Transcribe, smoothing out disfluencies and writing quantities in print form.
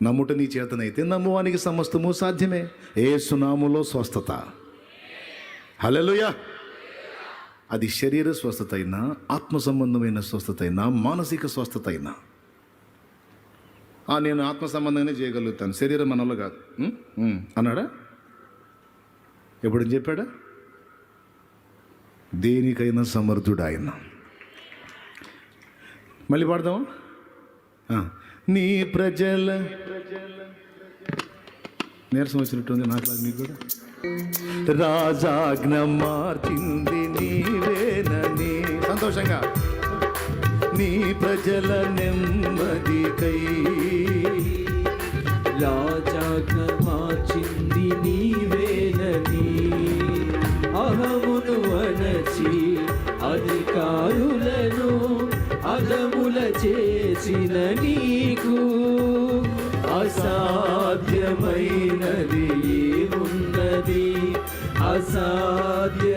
నమ్ముట నీ చేతనైతే నమ్మువానికి సమస్తము సాధ్యమే. యేసు నామములో స్వస్థత. హల్లెలూయా. అది శరీర స్వస్థత అయినా, ఆత్మ సంబంధమైన స్వస్థత అయినా, మానసిక స్వస్థత అయినా. నేను ఆత్మ సంబంధంగానే చేయగలుగుతాను, శరీరం మనలో కాదు అన్నాడా? ఎప్పుడు చెప్పాడా? దేనికైనా సమర్థుడు ఆయన. మళ్ళీ పాడదామా? నీ ప్రజల నీరసం వచ్చినట్టుంది నాకు, మీకు కూడా. రాజాజ్ఞ మార్చింది నీవేనని, సంతోషంగా నీ ప్రజల నెమ్మదికై. రాజాజ్ఞ మార్చింది నీవేనని, అహమును అణచి అధికారులను అధముల చేసిన నీకు అసాధ్యమైనది ఏమున్నది? అసాధ్యమైనది